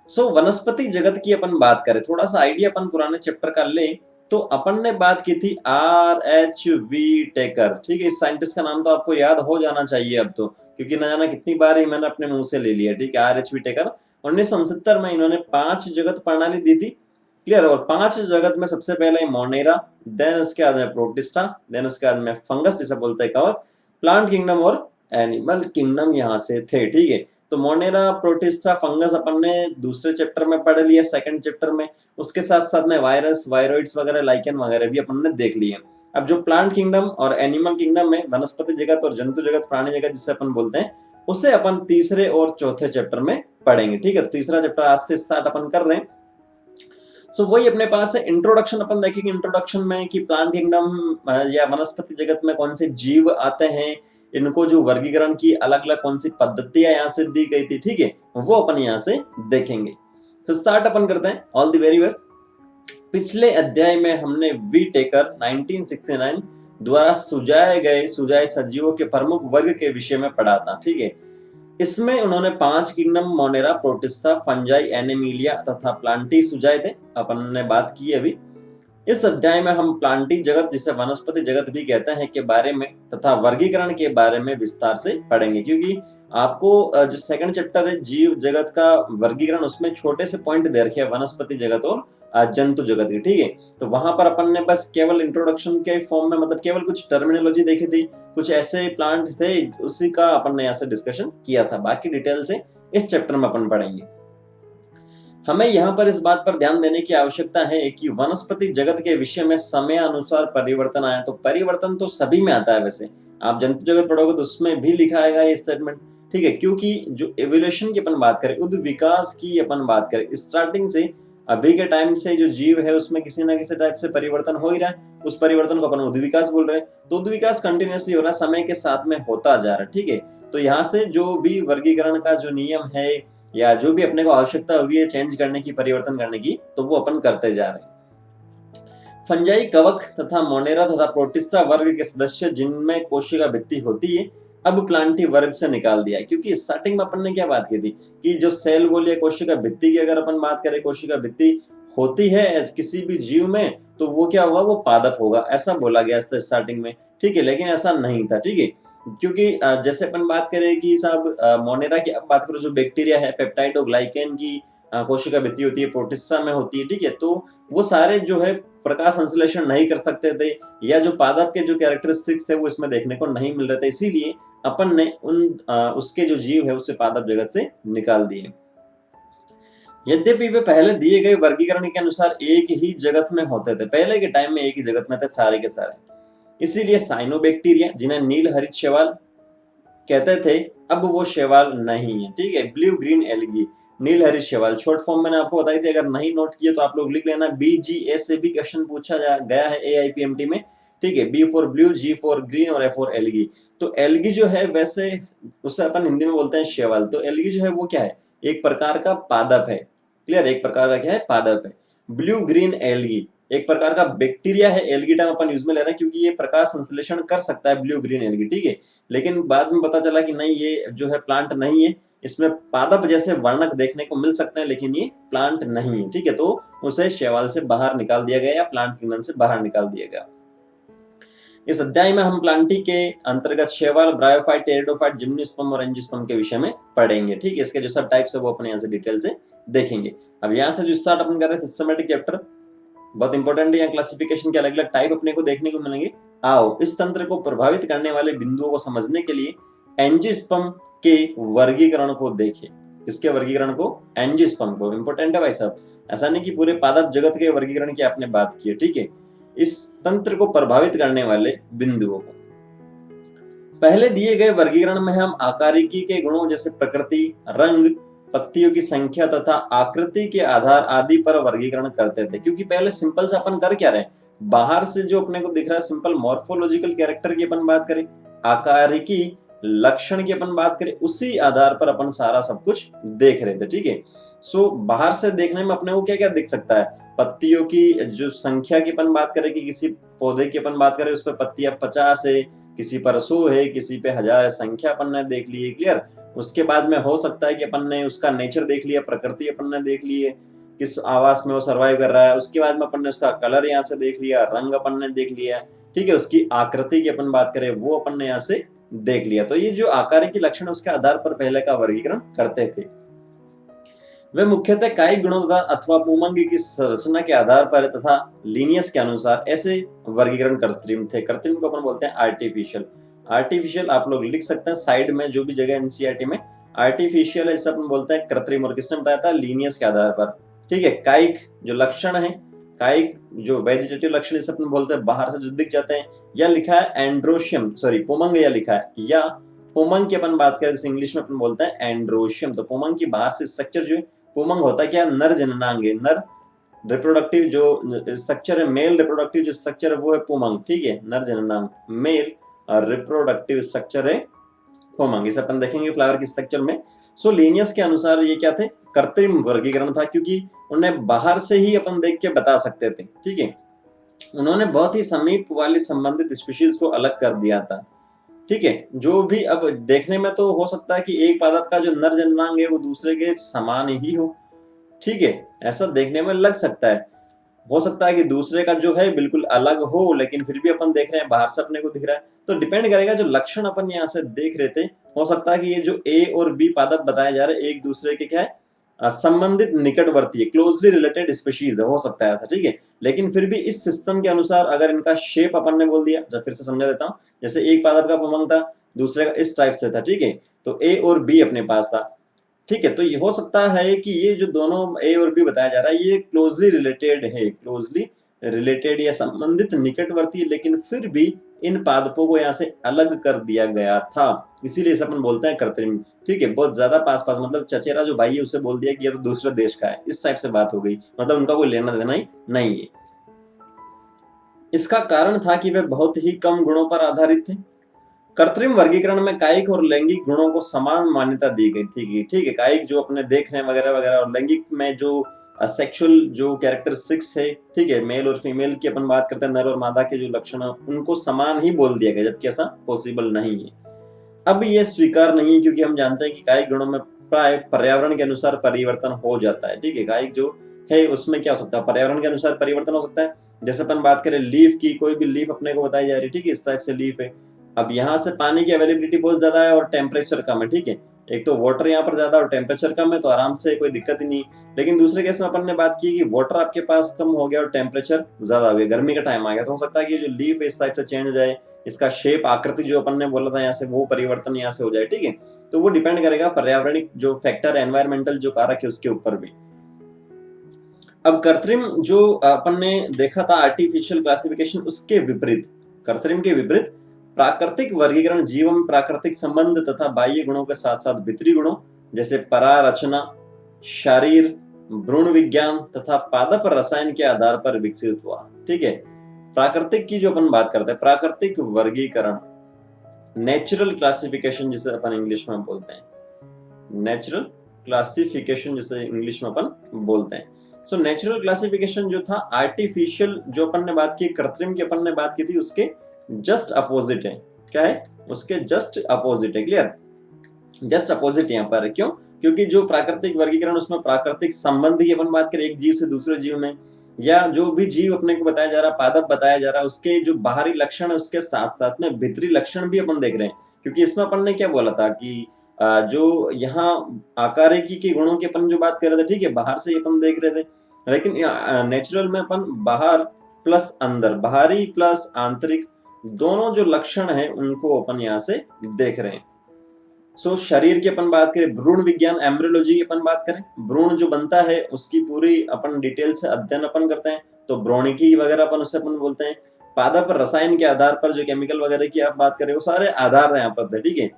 वनस्पति जगत की अपन बात करें, थोड़ा सा आइडिया अपन पुराने चैप्टर का ले, तो अपन ने बात की थी RHV टेकर। ठीक है, इस साइंटिस्ट का नाम तो आपको याद हो जाना चाहिए अब तो, क्योंकि न जाना कितनी बार ही मैंने अपने मुंह से ले लिया। ठीक है, RHV टेकर 1969 में इन्होंने 5 जगत प्रणाली दी थी। क्लियर। और 5 जगत में सबसे पहले मोनेरा, देन उसके बाद में प्रोटिस्टा, देन उसके बाद में फंगस जिसे बोलते हैं कवक, प्लांट किंगडम और एनिमल किंगडम यहाँ से थे। ठीक है, तो मोनेरा, प्रोटिस्टा, फंगस अपन ने दूसरे चैप्टर में पढ़ लिया, सेकंड चैप्टर में। उसके साथ साथ में वायरस, वायरोइड्स वगैरह, लाइकेन वगैरह भी अपन ने देख लिए। अब जो प्लांट किंगडम और एनिमल किंगडम में वनस्पति जगत और जंतु जगत, प्राणी जगत जिसे अपन बोलते हैं, उसे अपन तीसरे और चौथे चैप्टर में पढ़ेंगे। ठीक है, तीसरा चैप्टर आज से स्टार्ट अपन कर रहे हैं। वही अपने पास है इंट्रोडक्शन, अपन देखेंगे इंट्रोडक्शन में कि प्लांट किंगडम या वनस्पति जगत में कौन से जीव आते हैं, इनको जो वर्गीकरण की अलग अलग कौन सी पद्धतियां यहाँ से दी गई थी। ठीक है, वो अपन यहाँ से देखेंगे। तो स्टार्ट अपन करते हैं। All the very best. पिछले अध्याय में हमने वी टेकर 1969 द्वारा सुझाए सजीवों के प्रमुख वर्ग के विषय में पढ़ा था। ठीक है, इसमें उन्होंने 5 kingdom Monera, protista, fungi, Animalia तथा प्लांटी सुझाए थे। अपन ने बात की अभी। इस अध्याय में हम प्लांटी जगत जिसे वनस्पति जगत भी कहते हैं के बारे में तथा वर्गीकरण के बारे में विस्तार से पढ़ेंगे, क्योंकि आपको जो सेकंड चैप्टर है जीव जगत का वर्गीकरण, उसमें छोटे से पॉइंट दे रखे हैं वनस्पति जगत और जंतु जगत की। ठीक है, तो वहां पर अपन ने बस केवल इंट्रोडक्शन के फॉर्म में, मतलब केवल कुछ टर्मिनोलॉजी देखी थी, कुछ ऐसे प्लांट थे, उसी का अपन ने यहाँ से डिस्कशन किया था। बाकी डिटेल से इस चैप्टर में अपन पढ़ेंगे। हमें यहाँ पर इस बात पर ध्यान देने की आवश्यकता है कि वनस्पति जगत के विषय में समय अनुसार परिवर्तन आया। तो परिवर्तन तो सभी में आता है, वैसे आप जंतु जगत पढ़ोगे तो उसमें भी लिखा आएगा ये स्टेटमेंट। ठीक है, क्योंकि जो एवोल्यूशन की अपन बात करें, उद्ध विकास की अपन बात करें, स्टार्टिंग से अभी के टाइम से जो जीव है उसमें किसी ना किसी टाइप से परिवर्तन हो ही रहा है। उस परिवर्तन को अपन उद्ध विकास बोल रहे हैं। तो उद्ध विकास कंटिन्यूअसली हो रहा है, समय के साथ में होता जा रहा है। ठीक है, तो यहाँ से जो भी वर्गीकरण का जो नियम है या जो भी अपने को आवश्यकता होगी है चेंज करने की, परिवर्तन करने की, तो वो अपन करते जा रहे हैं। फंजाई कवक तथा मोनेरा तथा प्रोटिस्टा वर्ग के सदस्य जिनमें कोशिका भित्ति होती है, अब प्लांटी वर्ग से निकाल दिया है। क्योंकि स्टार्टिंग में अपन ने क्या बात की थी कि जो सेल वॉल या कोशिका भित्ति की अगर अपन बात करें, कोशिका भित्ति होती है किसी भी जीव में, तो वो क्या होगा, वो पादप होगा, ऐसा बोला गया था स्टार्टिंग में। ठीक है, लेकिन ऐसा नहीं था। ठीक है, क्योंकि जैसे अपन बात करें कि साहब मोनेरा की अब बात करो, जो बैक्टीरिया है पेप्टाइडोग्लाइकेन की कोशिका भित्ति होती है, प्रोटिस्टा में होती है। ठीक है, तो वो सारे जो है प्रकाश संश्लेषण नहीं कर सकते थे, या जो पादप के जो कैरेक्टरिस्टिक्स थे वो इसमें देखने को नहीं मिल रहे थे, इसीलिए अपन ने उसके जो जीव है उसे पादप जगत से निकाल दिए। यद्यपि वे पहले दिए गए वर्गीकरण के अनुसार एक ही जगत में होते थे, पहले के टाइम में एक ही जगत में थे सारे के सारे, इसीलिए साइनोबैक्टीरिया जिन्हें नील हरित शैवाल कहते थे, अब वो शैवाल नहीं है। ठीक है, ब्लू ग्रीन एल्गी, नील हरित शैवाल, शॉर्ट फॉर्म मैंने आपको बताई थी, अगर नहीं नोट किए तो आप लोग लिख लेना। BGA से भी क्वेश्चन पूछा गया है AIPMT में। ठीक है, B for blue, G for green और A फॉर एल्गी। तो एल्गी जो है, वैसे उसे अपन हिंदी में बोलते हैं शैवाल। तो एल्गी जो है वो क्या है, एक प्रकार का पादप है। क्लियर, एक प्रकार का क्या है, पादप है। ब्लू ग्रीन एल्गी एक प्रकार का बैक्टीरिया है। एल्गी टर्म अपन यूज में ले रहे हैं क्योंकि ये प्रकाश संश्लेषण कर सकता है, ब्लू ग्रीन एल्गी। ठीक है, लेकिन बाद में पता चला कि नहीं, ये जो है प्लांट नहीं है, इसमें पादप जैसे वर्णक देखने को मिल सकते हैं, लेकिन ये प्लांट नहीं है। ठीक है, तो उसे शैवाल से बाहर निकाल दिया गया या प्लांट किंगडम से बाहर निकाल दिया गया। इस अध्याय में हम प्लांटी के अंतर्गत शैवाल, ब्रायोफाइट, टेरिडोफाइट, जिम्नोस्पर्म और एंजियोस्पर्म के विषय में पढ़ेंगे। ठीक है, इसके जो सब टाइप्स है वो अपने यहाँ से डिटेल से देखेंगे। अब यहाँ से जो स्टार्ट अपन कर रहे हैं सिस्टमैटिक चैप्टर, बहुत इंपॉर्टेंट है। यहाँ क्लासिफिकेशन के अलग अलग टाइप अपने को देखने को मिलेंगे। आओ इस तंत्र को प्रभावित करने वाले बिंदुओं को समझने के लिए एंजियोस्पर्म के वर्गीकरण को देखें। इसके वर्गीकरण को, एंजियोस्पर्म को, इंपॉर्टेंट है भाई साहब। ऐसा नहीं कि पूरे पादप जगत के वर्गीकरण की आपने बात की है। ठीक है, इस तंत्र को प्रभावित करने वाले बिंदुओं को। पहले दिए गए वर्गीकरण में हम आकारिकी के गुणों जैसे प्रकृति, रंग, पत्तियों की संख्या तथा आकृति के आधार आदि पर वर्गीकरण करते थे। क्योंकि पहले सिंपल से अपन कर क्या रहे, बाहर से जो अपने को दिख रहा है सिंपल मॉर्फोलॉजिकल कैरेक्टर की अपन बात करें, आकारिकी लक्षण की अपन बात करें, उसी आधार पर अपन सारा सब कुछ देख रहे थे। ठीक है, बाहर से देखने में अपने को क्या क्या दिख सकता है, पत्तियों की जो संख्या की अपन बात करें कि किसी पौधे की अपन बात करें उस पर पत्तियां 50 है, किसी पर 100 है, किसी पे 1000 है, संख्या अपन ने देख ली है। क्लियर, उसके बाद में हो सकता है कि अपन ने उसका उसका नेचर देख लिया, प्रकृति अपन ने देख ली है, किस आवास में वो सर्वाइव कर रहा है। उसके बाद में अपन ने उसका कलर यहाँ से देख लिया, रंग अपन ने देख लिया, ठीक है। उसकी आकृति की अपन बात करें वो अपन ने यहाँ से देख लिया। तो ये जो आकारिकी लक्षण उसके आधार पर पहले का वर्गीकरण करते थे। वे मुख्यतः कायिक गुणों तथा अथवा पुमंग की संरचना के आधार पर तथा लीनियस के अनुसार ऐसे वर्गीकरण कृत्रिम थे। कृत्रिम को अपन बोलते हैं आर्टिफिशियल। आर्टिफिशियल आप लोग लिख सकते हैं साइड में, जो भी जगह एनसीईआरटी में आर्टिफिशियल है इसे अपन बोलते हैं कृत्रिम। और किसने बताया था? लीनियस के आधार पर, ठीक है। कायिक जो लक्षण है, कायिक जो वेजिटेटिव लक्षण इसे अपन बोलते हैं बाहर से जो दिख जाते हैं, या लिखा है एंड्रोशियम, सॉरी पुमंग या लिखा है, या पुमंग की अपन बात करें जैसे इंग्लिश में अपन बोलते हैं एंड्रोशियम। तो पुमंग की बाहर से स्ट्रक्चर जो है, पुमंग होता क्या? नर जननांग है, नर रिप्रोडक्टिव जो स्ट्रक्चर है, मेल रिप्रोडक्टिव जो स्ट्रक्चर है वो है पुमंग, ठीक है। नर जननांग मेल रिप्रोडक्टिव स्ट्रक्चर है पुमंग। इसे अपन देखेंगे फ्लावर की स्ट्रक्चर में। सो लीनियस के अनुसार ये क्या थे? कृत्रिम वर्गीकरण था, क्योंकि उन्हें बाहर से ही अपन देख के बता सकते थे, ठीक है। उन्होंने बहुत ही समीप वाली संबंधित स्पीशीज को अलग कर दिया था, ठीक है। जो भी अब देखने में तो हो सकता है कि एक पादप का जो नर जननांग है वो दूसरे के समान ही हो, ठीक है, ऐसा देखने में लग सकता है। हो सकता है कि दूसरे का जो है बिल्कुल अलग हो, लेकिन फिर भी अपन देख रहे हैं बाहर से अपने को दिख रहा है। तो डिपेंड करेगा जो लक्षण अपन यहाँ से देख रहे थे, हो सकता है कि ये जो ए और बी पादप बताए जा रहे हैं एक दूसरे के क्या है? संबंधित निकटवर्ती है, क्लोजली रिलेटेड स्पीशीज है, हो सकता है ऐसा, ठीक है। लेकिन फिर भी इस सिस्टम के अनुसार अगर इनका शेप अपन ने बोल दिया, जब फिर से समझा देता हूँ, जैसे एक पादप का पुमंग था, दूसरे का इस टाइप से था, ठीक है। तो ए और बी अपने पास था, ठीक है। तो ये हो सकता है कि ये जो दोनों ए और बी बताया जा रहा है ये क्लोजली रिलेटेड है, क्लोजली रिलेटेड या संबंधित निकटवर्ती, लेकिन फिर भी इन पादपों को यहाँ से अलग कर दिया गया था, इसीलिए इसे अपन बोलते हैं कृत्रिम, ठीक है। बहुत ज्यादा पास पास, मतलब चचेरा जो भाई है उसे बोल दिया कि ये तो दूसरे देश का है, इस टाइप से बात हो गई, मतलब उनका कोई लेना देना ही नहीं है। इसका कारण था कि वे बहुत ही कम गुणों पर आधारित थे। कृत्रिम वर्गीकरण में कायिक और लैंगिक गुणों को समान मान्यता दी गई थी, ठीक है। कायिक जो अपने देख रहे हैं वगैरह वगैरह, और लैंगिक में जो सेक्सुअल जो कैरेक्टरिस्टिक्स है, ठीक है, मेल और फीमेल की अपन बात करते हैं, नर और मादा के जो लक्षण है उनको समान ही बोल दिया गया, जबकि ऐसा पॉसिबल नहीं है। अब ये स्वीकार नहीं है, क्योंकि हम जानते हैं कि कायिक गुणों में प्राय पर्यावरण के अनुसार परिवर्तन हो जाता है, ठीक है। कायिक जो है उसमें क्या हो सकता है? पर्यावरण के अनुसार परिवर्तन हो सकता है। जैसे अपन बात करें लीफ की, कोई भी लीफ अपने को बताई जा रही है, ठीक है, इस टाइप से लीफ है। अब यहाँ से पानी की अवेलेबिलिटी बहुत ज्यादा है और टेम्परेचर कम है, ठीक है। एक तो वाटर यहाँ पर ज्यादा और टेम्परेचर कम है, तो आराम से कोई दिक्कत ही नहीं। लेकिन दूसरे केस में अपन ने बात की कि वाटर आपके पास कम हो गया और टेम्परेचर ज्यादा हो गया, गर्मी का टाइम आ गया, तो हो सकता है कि जो लीफ है इस टाइप से चेंज हो जाए, इसका शेप आकृति जो अपन ने बोला था यहाँ से वो परिवर्तन यहाँ से हो जाए, ठीक है। तो वो डिपेंड करेगा पर्यावरणिक जो फैक्टर, एनवायरमेंटल जो कारक है उसके ऊपर भी। अब कृत्रिम जो अपन ने देखा था आर्टिफिशियल क्लासिफिकेशन, उसके विपरीत, कृत्रिम के विपरीत प्राकृतिक वर्गीकरण जीव में प्राकृतिक संबंध तथा बाह्य गुणों के साथ साथ भीतरी गुणों जैसे परारचना, शरीर, भ्रूण विज्ञान तथा पादप रसायन के आधार पर विकसित हुआ, ठीक है। प्राकृतिक की जो अपन बात करते हैं, प्राकृतिक वर्गीकरण, नेचुरल क्लासिफिकेशन जिसे अपन इंग्लिश में बोलते हैं, नेचुरल क्लासिफिकेशन जिसे इंग्लिश में अपन बोलते हैं। सो नेचुरल क्लासिफिकेशन जो था आर्टिफिशियल जो अपन ने बात की, कृत्रिम की अपन ने बात की थी, उसके जस्ट अपोजिट है। क्या है? उसके जस्ट अपोजिट है, क्लियर, जस्ट अपोजिट यहाँ पर है। क्यों? क्योंकि जो प्राकृतिक वर्गीकरण उसमें प्राकृतिक संबंध की अपन बात करें एक जीव से दूसरे जीव में, या जो भी जीव अपने को बताया जा रहा, पादप बताया जा रहा है, उसके जो बाहरी लक्षण है उसके साथ साथ में भीतरी लक्षण भी अपन देख रहे हैं। क्योंकि इसमें अपन ने क्या बोला था कि जो यहाँ आकारिकी के गुणों की अपन जो बात कर रहे थे, ठीक है, बाहर से अपन देख रहे थे, लेकिन नेचुरल में अपन बाहर प्लस अंदर, बाहरी प्लस आंतरिक, दोनों जो लक्षण है उनको अपन यहाँ से देख रहे हैं। सो शरीर की अपन बात करें, भ्रूण विज्ञान, एम्ब्रियोलॉजी की अपन बात करें, भ्रूण जो बनता है उसकी पूरी अपन डिटेल से अध्ययन अपन करते हैं, तो भ्रूणिकी वगैरह अपन उससे अपन बोलते हैं। पादप रसायन के आधार पर जो केमिकल वगैरह की आप बात करें, वो सारे आधार यहाँ पर, ठीक है।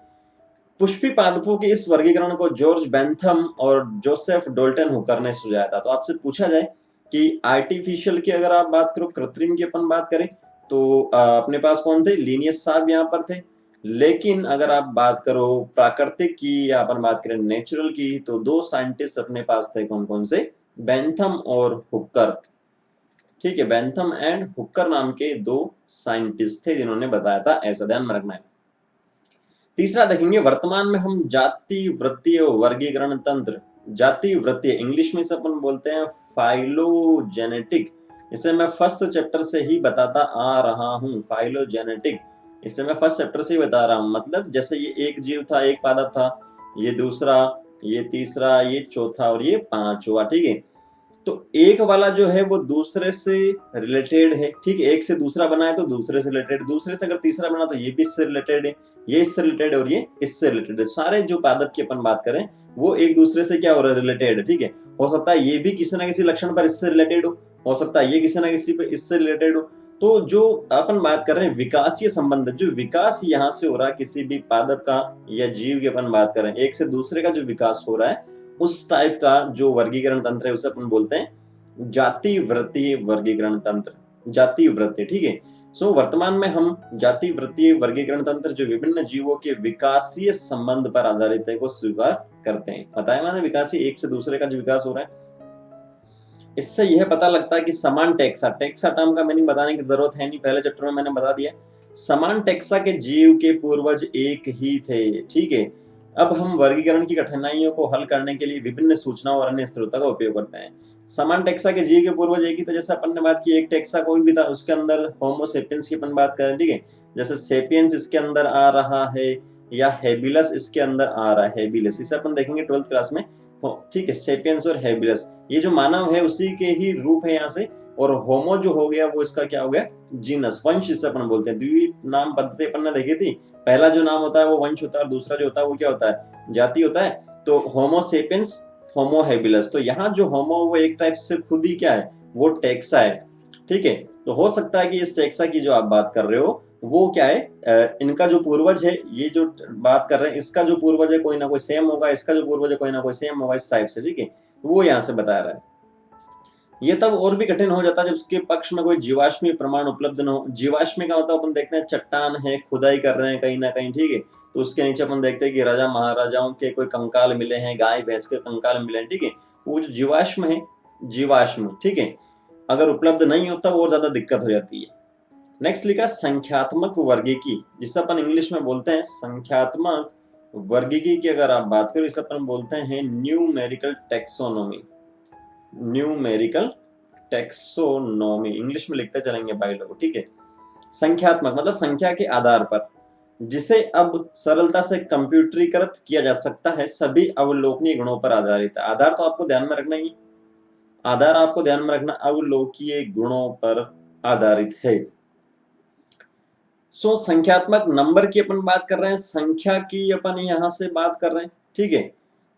पुष्पी पादपों के इस वर्गीकरण को जॉर्ज बेंथम और जोसेफ डोल्टन हुकर ने सुझाया था। तो आपसे पूछा जाए कि आर्टिफिशियल की अगर आप बात करो, कृत्रिम की अपन बात करें, तो अपने पास कौन थे? लिनियस साहब यहाँ पर थे। लेकिन अगर आप बात करो प्राकृतिक की या अपन बात करें नेचुरल की, तो दो साइंटिस्ट अपने पास थे, कौन कौन से? बेंथम और हुक्कर, ठीक है। बेंथम एंड हुक्कर नाम के दो साइंटिस्ट थे जिन्होंने बताया था, ऐसा ध्यान में रखना है। तीसरा देखेंगे, वर्तमान में हम जाति वृत्तीय वर्गीकरण तंत्र, जाति वृत्तीय इंग्लिश में इसे अपन बोलते हैं फाइलोजेनेटिक। इसे मैं फर्स्ट चैप्टर से ही बताता आ रहा हूँ, फाइलोजेनेटिक इसे मैं फर्स्ट चैप्टर से ही बता रहा हूँ। मतलब जैसे ये एक जीव था, एक पादप था, ये दूसरा, ये तीसरा, ये चौथा और ये पांचवा, ठीक है। तो एक वाला जो है वो दूसरे से रिलेटेड है, ठीक है, एक से दूसरा बना है तो दूसरे से रिलेटेड, दूसरे से अगर तीसरा बना तो ये भी इससे रिलेटेड है, ये इससे रिलेटेड है और ये इससे रिलेटेड है। सारे जो पादप की अपन बात करें वो एक दूसरे से क्या हो रहा है, रिलेटेड है, ठीक है। हो सकता है ये भी किसी ना किसी लक्षण पर इससे रिलेटेड हो सकता है ये किसी ना किसी पर इससे रिलेटेड हो। तो जो अपन बात कर रहे हैं विकासीय संबंध, जो विकास यहाँ से हो रहा है किसी भी पादप का या जीव की अपन बात करें, एक से दूसरे का जो विकास हो रहा है उस टाइप का जो वर्गीकरण तंत्र है उसे अपन बोलते हैं जाति वृत्तीय वर्गीकरण तंत्र, जाति वृत्तीय, ठीक है। सो वर्तमान में हम जाति वृत्तीय वर्गीकरण तंत्र जो विभिन्न जीवों के विकासीय संबंध पर आधारित है को स्वीकार करते हैं। बताया मैंने, विकासीय एक से दूसरे का जो विकास हो रहा है। इससे यह पता लगता है कि समान टेक्सा, टेक्सा टर्म का मीनिंग बताने की जरूरत है नहीं, पहले चैप्टर में मैंने बता दिया। समान टेक्सा के जीव के पूर्वज एक ही थे, ठीक है। अब हम वर्गीकरण की कठिनाइयों को हल करने के लिए विभिन्न सूचनाओं और अन्य स्रोतों का उपयोग करते हैं। समान टेक्सा के जीव के पूर्वज एक ही थे, जैसे अपन ने बात की एक टेक्सा कोई भी था उसके अंदर होमो सेपियंस की अपन बात करें, ठीक है। जैसे सेपियंस इसके अंदर आ रहा है या हेबिलस इसके अंदर आ रहा है, हेबिलस इसे अपन देखेंगे 12th क्लास में, ठीक है। सेपियंस और हेबिलस ये जो मानव है उसी के ही रूप है यहाँ से, और होमो जो हो गया वो इसका क्या हो गया, जीनस, वंश इसे अपन बोलते हैं। द्विनाम पद्धति अपन ने देखी थी, पहला जो नाम होता है वो वंश होता है और दूसरा जो होता है वो क्या होता है, जाति होता है। तो होमो सेपियंस, होमो हेबिलस, तो यहाँ जो होमो वो एक टाइप से खुद ही क्या है, वो टेक्सा है, ठीक है। तो हो सकता है कि इस टेक्सा की जो आप बात कर रहे हो वो क्या है, इनका जो पूर्वज है, ये जो बात कर रहे हैं इसका जो पूर्वज है कोई ना कोई सेम होगा, इसका जो पूर्वज है कोई ना कोई सेम होगा, इस टाइप से, ठीक है। तो वो यहाँ से बता रहा है। ये तब और भी कठिन हो जाता है जब उसके पक्ष में कोई जीवाश्मी प्रमाण उपलब्ध न हो। जीवाश्मी का मतलब अपन देखते हैं चट्टान है, खुदाई कर रहे हैं कहीं ना कहीं, ठीक है। तो उसके नीचे अपन देखते हैं कि राजा महाराजाओं के कोई कंकाल मिले हैं, गाय भैंस के कंकाल मिले हैं, ठीक है। वो जो जीवाश्म है, जीवाश्म, ठीक है, अगर उपलब्ध नहीं होता वो और ज्यादा दिक्कत हो जाती है। नेक्स्ट लिखा संख्यात्मक वर्गीकी, जिसे अपन इंग्लिश में बोलते हैं संख्यात्मक वर्गीकी की अगर आप बात करें इसे अपन बोलते हैं numerical taxonomy, numerical taxonomy English में लिखते चलेंगे भाई लोग, ठीक है। संख्यात्मक मतलब संख्या के आधार पर, जिसे अब सरलता से कंप्यूटरीकृत किया जा सकता है, सभी अवलोकनीय गुणों पर आधारित है। आधार तो आपको ध्यान में रखना ही, आधार आपको ध्यान में रखना अवलोकीय गुणों पर आधारित है। सो संख्यात्मक नंबर की अपन बात कर रहे हैं, संख्या की अपन यहाँ से बात कर रहे हैं, ठीक है।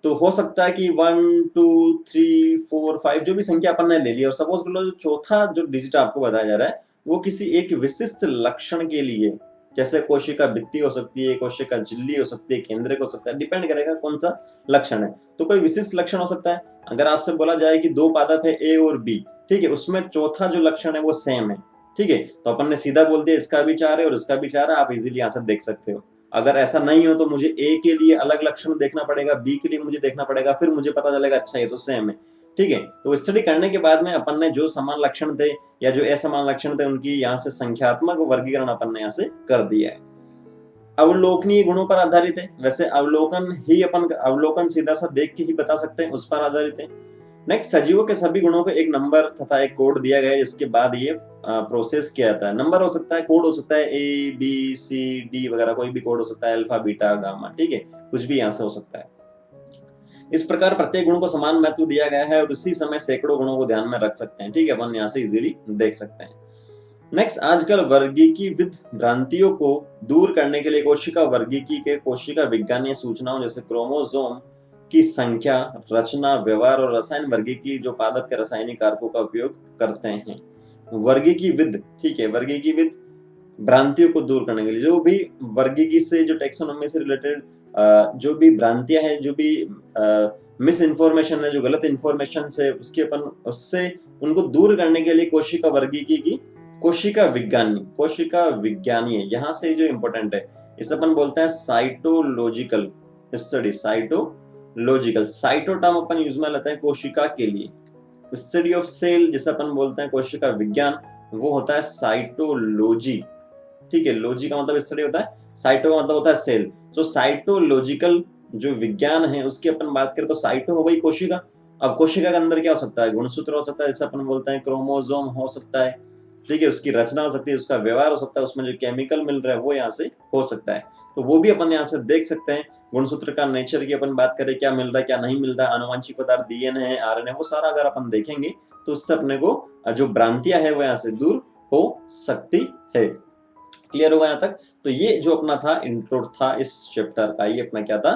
तो हो सकता है कि 1 2 3 4 5 जो भी संख्या अपन ने ले ली, और सपोज कर लो जो चौथा जो डिजिट आपको बताया जा रहा है वो किसी एक विशिष्ट लक्षण के लिए, जैसे कोशिका भित्ति हो सकती है, कोशिका झिल्ली हो सकती है, केंद्रक हो सकता है, डिपेंड करेगा कौन सा लक्षण है। तो कोई विशिष्ट लक्षण हो सकता है। अगर आपसे बोला जाए कि दो पादप है ए और बी, ठीक है, उसमें चौथा जो लक्षण है वो सेम है, ठीक है, तो अपन ने सीधा बोल दिया इसका भी 4 है और इसका भी 4 है, आप इजीली आंसर देख सकते हो। अगर ऐसा नहीं हो तो मुझे ए के लिए अलग लक्षण देखना पड़ेगा, बी के लिए मुझे देखना पड़ेगा, फिर मुझे पता चलेगा अच्छा ये तो सेम है, ठीक है। तो स्टडी करने के बाद में अपन ने जो समान लक्षण थे या जो असमान लक्षण थे उनकी यहाँ से संख्यात्मक वर्गीकरण अपन ने यहाँ से कर दिया है। अवलोकनीय गुणों पर आधारित है, वैसे अवलोकन ही अपन अवलोकन सीधा सा देख के ही बता सकते हैं, उस पर आधारित है। नेक्स्ट, सजीवों के सभी गुणों को एक नंबर तथा एक कोड दिया गया है, इसके बाद ये प्रोसेस किया जाता है। नंबर हो सकता है, कोड हो सकता है ए बी सी डी वगैरह, कोई भी कोड हो सकता है, अल्फा बीटा गामा, ठीक है, कुछ भी यहाँ से हो सकता है। इस प्रकार प्रत्येक गुण को समान महत्व दिया गया है और उसी समय सैकड़ों गुणों को ध्यान में रख सकते हैं, ठीक है, अपन यहाँ से इजीली देख सकते हैं। नेक्स्ट, आजकल वर्गीकीविद भ्रांतियों को दूर करने के लिए कोशिका वर्गीकी के कोशिका विज्ञानीय सूचनाओं जैसे क्रोमोसोम की संख्या, रचना, व्यवहार और रसायन वर्गीकी जो पादप के रासायनिक कारकों का उपयोग करते हैं। वर्गीकीविद, ठीक है, वर्गीकीविद भ्रांतियों को दूर करने के लिए, जो भी वर्गीकी से जो टेक्सोनॉमी से रिलेटेड जो भी भ्रांतियां हैं, जो भी मिस इन्फॉर्मेशन है, जो गलत इन्फॉर्मेशन से उसके अपन उससे उनको दूर करने के लिए कोशिका वर्गीकी की कोशिका विज्ञानी है, यहाँ से जो इम्पोर्टेंट है इसे अपन बोलते हैं cytological study, cytological, cyto term अपन यूज में लेते हैं कोशिका के लिए। स्टडी ऑफ सेल जिसे अपन बोलते हैं कोशिका विज्ञान, वो होता है साइटोलॉजी, ठीक है। लॉजी का मतलब स्टडी होता है, साइटो का मतलब होता है सेल। तो साइटोलॉजिकल जो विज्ञान है उसकी अपन बात करें तो साइटो हो गई कोशिका। अब कोशिका के अंदर क्या हो सकता है, गुणसूत्र हो सकता है, जैसे अपन बोलते हैं क्रोमोसोम हो सकता है, ठीक है, उसकी रचना हो सकती है, उसका व्यवहार हो सकता है, उसमें जो केमिकल मिल रहा है वो यहाँ से हो सकता है। तो वो भी अपन यहाँ से देख सकते हैं। गुणसूत्र का नेचर की अपन बात करें, क्या मिल रहा है क्या नहीं मिल रहा है, आनुवंशिक पदार्थ डीएनए है, आरएनए, वो सारा अगर अपन देखेंगे तो उससे अपने को जो भ्रांतियां है वो यहाँ से दूर हो सकती है। क्लियर होगा यहाँ तक? तो ये जो अपना था इंट्रो था इस चैप्टर का, ये अपना क्या था,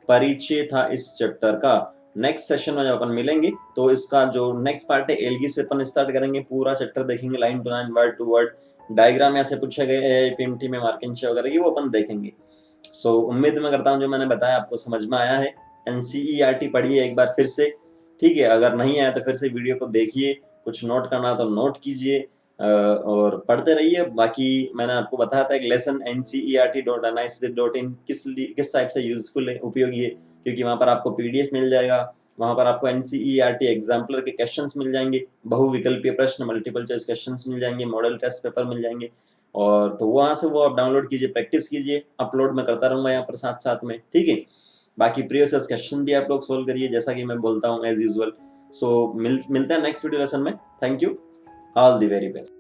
परिचय था इस चैप्टर का। नेक्स्ट सेशन में जब अपन मिलेंगे तो इसका जो नेक्स्ट पार्ट है एल्गी से अपन स्टार्ट करेंगे, पूरा चैप्टर देखेंगे line to line, word to word, diagram यहाँ से पूछे गए पीएमटी में मार्किंग वगैरह ये वो अपन देखेंगे। सो उम्मीद मैं करता हूँ जो मैंने बताया आपको समझ में आया है। एनसीईआरटी पढ़िए एक बार फिर से, ठीक है, अगर नहीं आया तो फिर से वीडियो को देखिए, कुछ नोट करना तो नोट कीजिए और पढ़ते रहिए। बाकी मैंने आपको बताया था एक लेसन ncert.nic.in किस टाइप से यूजफुल है, उपयोगी है, क्योंकि वहाँ पर आपको पीडीएफ मिल जाएगा, वहाँ पर आपको एनसीईआरटी एग्जाम्पलर के क्वेश्चंस मिल जाएंगे, बहुविकल्पीय प्रश्न, मल्टीपल चॉइस क्वेश्चंस मिल जाएंगे, मॉडल टेस्ट पेपर मिल जाएंगे। और तो वहाँ से वो आप डाउनलोड कीजिए, प्रैक्टिस कीजिए, अपलोड मैं करता रहूँगा यहाँ पर साथ साथ में, ठीक है। बाकी प्रीवियस क्वेश्चन भी आप लोग सोल्व करिए जैसा कि मैं बोलता हूँ एज यूजुअल। सो मिलते हैं नेक्स्ट वीडियो लेसन में। Thank you, all the very best.